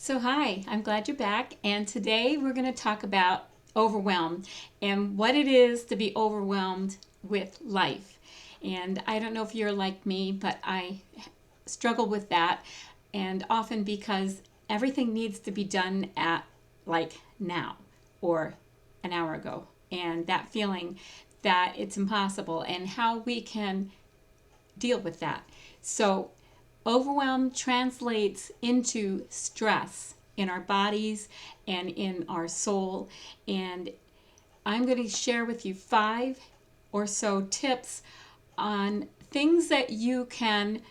So hi, I'm glad you're back, and today we're going to talk about overwhelm and what it is to be overwhelmed with life. And I don't know if you're like me, but I struggle with that, and often because everything needs to be done at like now or an hour ago, and that feeling that it's impossible and how we can deal with that. So overwhelm translates into stress in our bodies and in our soul. And I'm going to share with you 5 or so tips on things that you can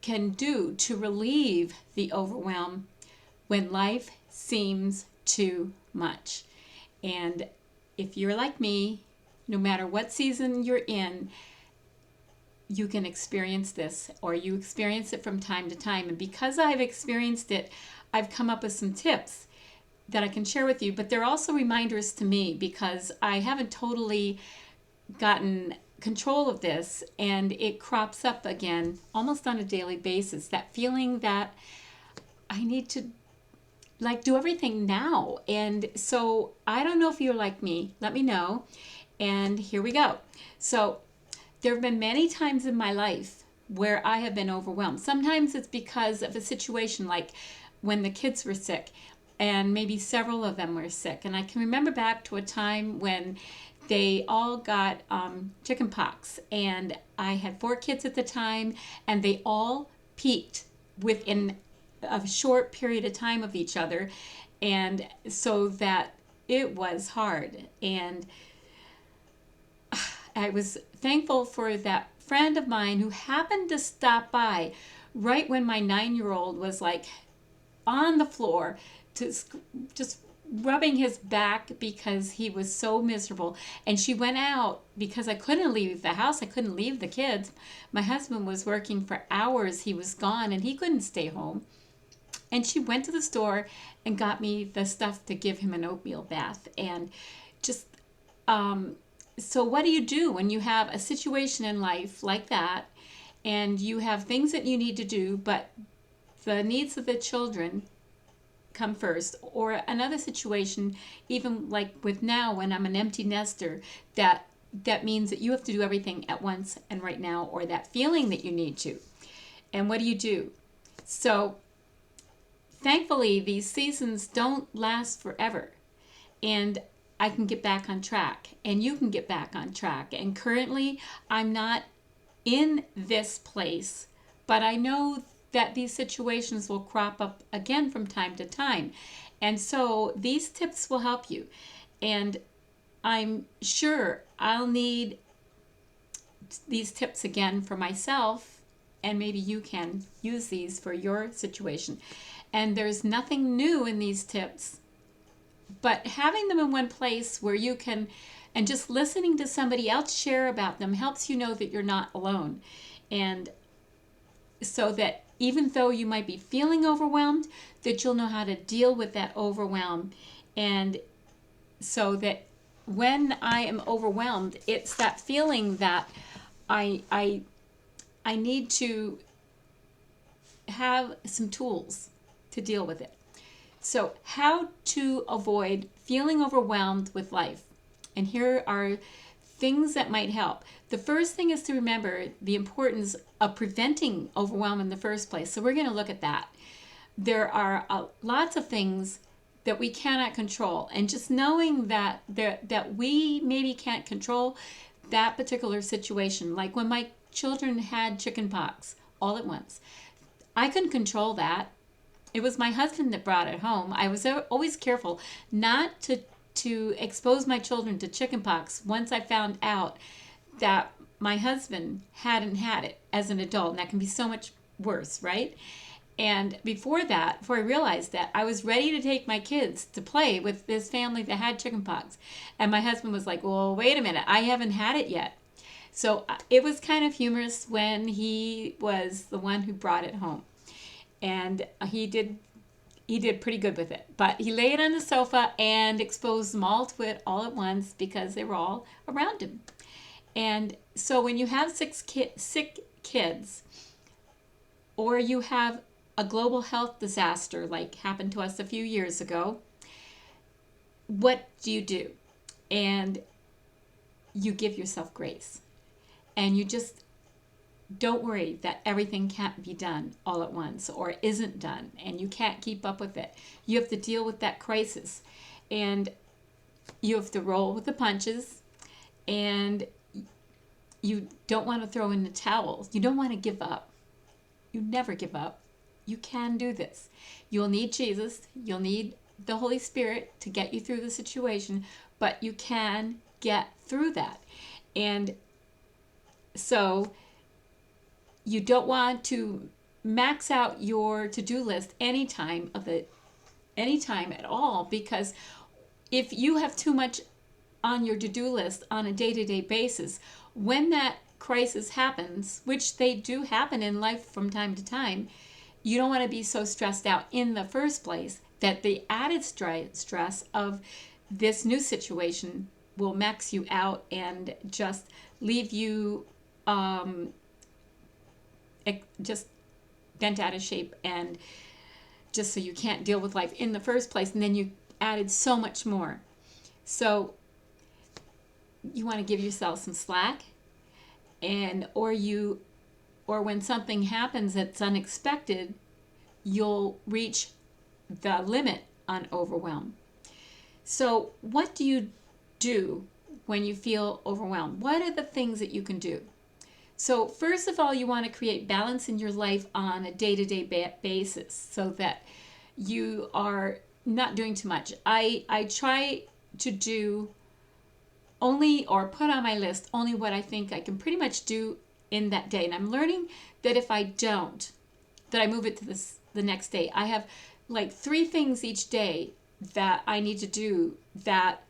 do to relieve the overwhelm when life seems too much. And if you're like me, no matter what season you're in, you can experience this, or you experience it from time to time. And because I've experienced it, I've come up with some tips that I can share with you, but they're also reminders to me because I haven't totally gotten control of this, and it crops up again almost on a daily basis. That feeling that I need to do everything now. And so I don't know if you're like me. Let me know. And here we go. So there have been many times in my life where I have been overwhelmed. Sometimes it's because of a situation like when the kids were sick, and maybe several of them were sick. And I can remember back to a time when they all got chicken pox, and I had 4 kids at the time, and they all peaked within a short period of time of each other, and so that it was hard. And I was thankful for that friend of mine who happened to stop by right when my 9-year-old was like on the floor, just rubbing his back because he was so miserable. And she went out because I couldn't leave the house. I couldn't leave the kids. My husband was working for hours. He was gone and he couldn't stay home. And she went to the store and got me the stuff to give him an oatmeal bath. And just, so what do you do when you have a situation in life like that, and you have things that you need to do, but the needs of the children come first? Or another situation, even like with now when I'm an empty nester, that means that you have to do everything at once and right now, or that feeling that you need to. And what do you do? So thankfully, these seasons don't last forever, and I can get back on track, and you can get back on track. And currently, I'm not in this place, but I know that these situations will crop up again from time to time. And so these tips will help you. And I'm sure I'll need these tips again for myself, and maybe you can use these for your situation. And there's nothing new in these tips, but having them in one place where you can, and just listening to somebody else share about them helps you know that you're not alone. And so that even though you might be feeling overwhelmed, that you'll know how to deal with that overwhelm. And so that when I am overwhelmed, it's that feeling that I need to have some tools to deal with it. So how to avoid feeling overwhelmed with life. And here are things that might help. The first thing is to remember the importance of preventing overwhelm in the first place. So we're going to look at that. There are lots of things that we cannot control, and just knowing that we maybe can't control that particular situation. Like when my children had chicken pox all at once, I couldn't control that. It was my husband that brought it home. I was always careful not to expose my children to chickenpox once I found out that my husband hadn't had it as an adult. And that can be so much worse, right? And before I realized that, I was ready to take my kids to play with this family that had chickenpox. And my husband was like, well, wait a minute, I haven't had it yet. So it was kind of humorous when he was the one who brought it home. And he did pretty good with it. But he laid on the sofa and exposed them all to it all at once because they were all around him. And so when you have sick kids, or you have a global health disaster like happened to us a few years ago, what do? And you give yourself grace. And you just don't worry that everything can't be done all at once or isn't done and you can't keep up with it. You have to deal with that crisis. And you have to roll with the punches. And you don't want to throw in the towel. You don't want to give up. You never give up. You can do this. You'll need Jesus. You'll need the Holy Spirit to get you through the situation, but you can get through that. And so you don't want to max out your to-do list anytime at all, because if you have too much on your to-do list on a day-to-day basis, when that crisis happens, which they do happen in life from time to time, you don't want to be so stressed out in the first place that the added stress of this new situation will max you out and just leave you just bent out of shape, and just so you can't deal with life in the first place, and then you added so much more. So you want to give yourself some slack, and or when something happens that's unexpected, you'll reach the limit on overwhelm. So what do you do when you feel overwhelmed? What are the things that you can do? So first of all, you want to create balance in your life on a day-to-day basis so that you are not doing too much. I try to do only, or put on my list only what I think I can pretty much do in that day. And I'm learning that if I don't, that I move it to the next day. I have like 3 things each day that I need to do that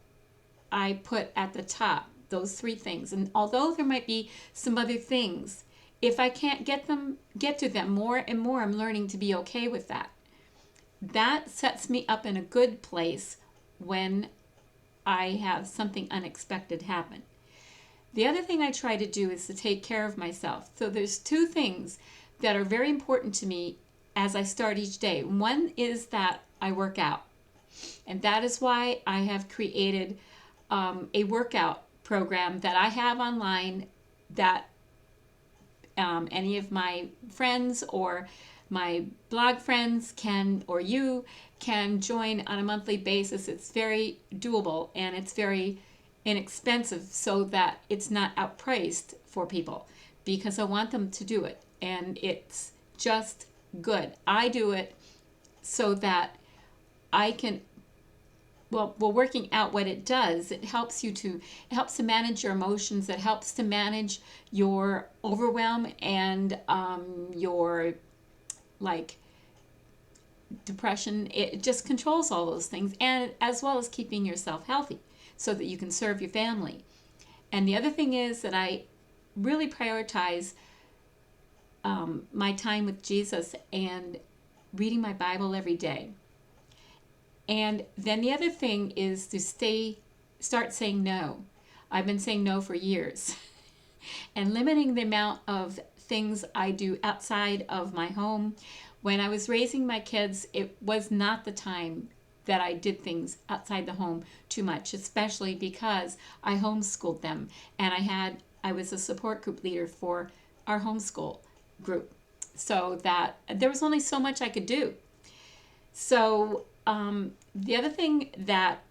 I put at the top, those 3 things. And although there might be some other things, if I can't get to them more and more, I'm learning to be okay with that. That sets me up in a good place when I have something unexpected happen. The other thing I try to do is to take care of myself. So there's 2 things that are very important to me as I start each day. One is that I work out. And that is why I have created a workout program that I have online that any of my friends or my blog friends can, or you can join on a monthly basis. It's very doable and it's very inexpensive, so that it's not outpriced for people, because I want them to do it. And it's just good. I do it so that I can, well, working out, what it does, it helps to manage your emotions. It helps to manage your overwhelm and your like depression. It just controls all those things, and as well as keeping yourself healthy so that you can serve your family. And the other thing is that I really prioritize my time with Jesus and reading my Bible every day. And then the other thing is to start saying no. I've been saying no for years and limiting the amount of things I do outside of my home. When I was raising my kids, it was not the time that I did things outside the home too much, especially because I homeschooled them, and I was a support group leader for our homeschool group, so that there was only so much I could do. So the other thing that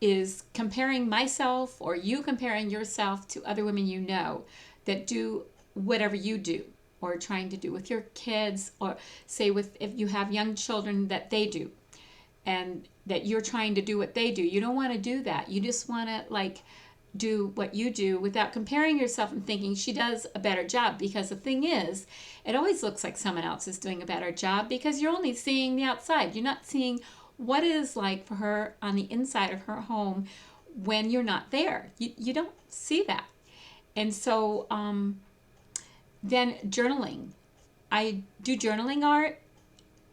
is comparing myself, or you comparing yourself to other women you know that do whatever you do, or trying to do with your kids, or say if you have young children that they do, and that you're trying to do what they do. You don't want to do that. You just want to do what you do without comparing yourself and thinking she does a better job, because the thing is, it always looks like someone else is doing a better job because you're only seeing the outside. You're not seeing what it is like for her on the inside of her home when you're not there. You don't see that. And so then journaling. I do journaling art.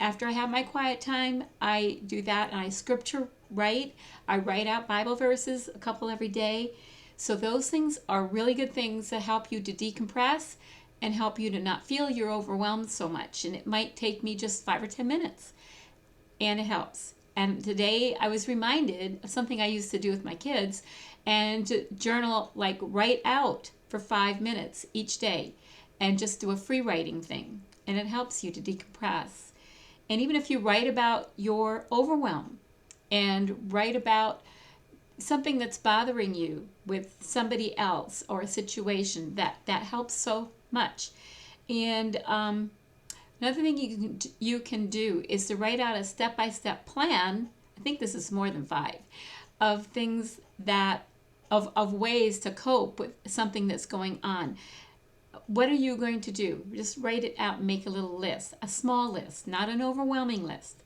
After I have my quiet time, I do that, and I scripture write. I write out Bible verses, a couple every day. So those things are really good things that help you to decompress and help you to not feel you're overwhelmed so much. And it might take me just 5 or 10 minutes, and it helps. And today I was reminded of something I used to do with my kids, and to journal, like write out for 5 minutes each day and just do a free writing thing. And it helps you to decompress. And even if you write about your overwhelm and write about something that's bothering you with somebody else or a situation, that helps so much. And another thing you can do is to write out a step-by-step plan. I think this is more than 5 of things that of ways to cope with something that's going on. What are you going to do? Just write it out and make a little list, a small list, not an overwhelming list.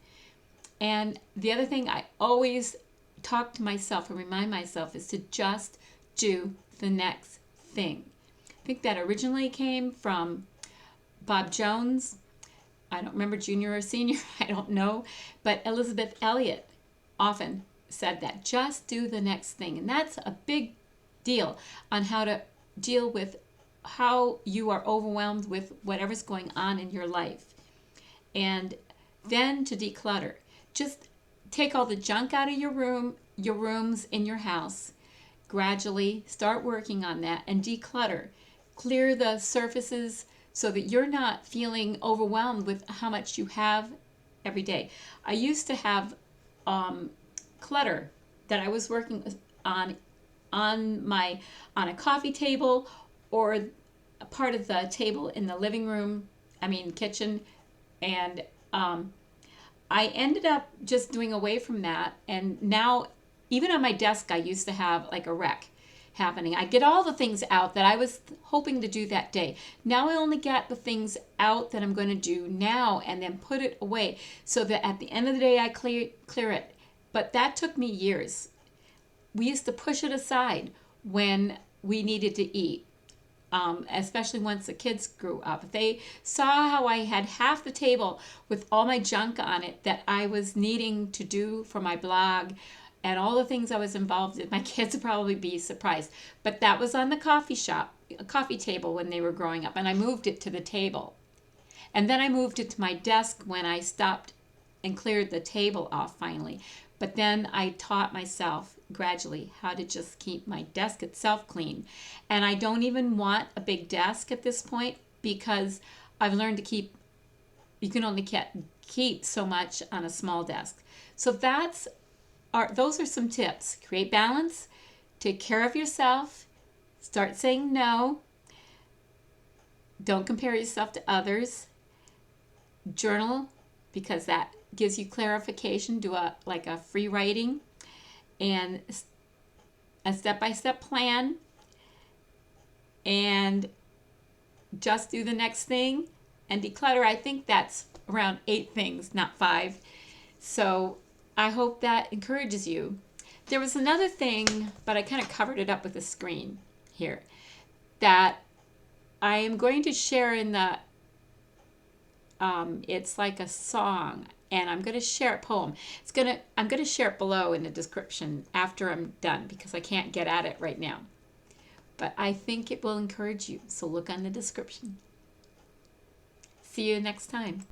And the other thing I always talk to myself and remind myself is to just do the next thing. I think that originally came from Bob Jones. I don't remember, junior or senior, I don't know. But Elizabeth Elliot often said that. Just do the next thing. And that's a big deal on how to deal with how you are overwhelmed with whatever's going on in your life. And then to declutter. Just take all the junk out of your rooms in your house. Gradually start working on that and declutter. Clear the surfaces so that you're not feeling overwhelmed with how much you have every day. I used to have clutter that I was working on a coffee table or a part of the table in the living room, kitchen, and I ended up just doing away from that. And now, even on my desk, I used to have like a wreck happening. I get all the things out that I was hoping to do that day. Now I only get the things out that I'm going to do now and then put it away so that at the end of the day I clear it. But that took me years. We used to push it aside when we needed to eat. Especially once the kids grew up. They saw how I had half the table with all my junk on it that I was needing to do for my blog and all the things I was involved in. My kids would probably be surprised. But that was on the coffee table when they were growing up, and I moved it to the table. And then I moved it to my desk when I stopped and cleared the table off finally. But then I taught myself gradually how to just keep my desk itself clean. And I don't even want a big desk at this point because I've learned to you can only keep so much on a small desk. So those are some tips. Create balance, take care of yourself, start saying no, don't compare yourself to others, journal because that gives you clarification. Do a free writing and a step-by-step plan, and just do the next thing and declutter. I think that's around 8 things, not 5. So I hope that encourages you. There was another thing, but I kind of covered it up with a screen here, that I am going to share in the it's like a song, and I'm going to share a poem. I'm going to share it below in the description after I'm done because I can't get at it right now. But I think it will encourage you, so look on the description. See you next time.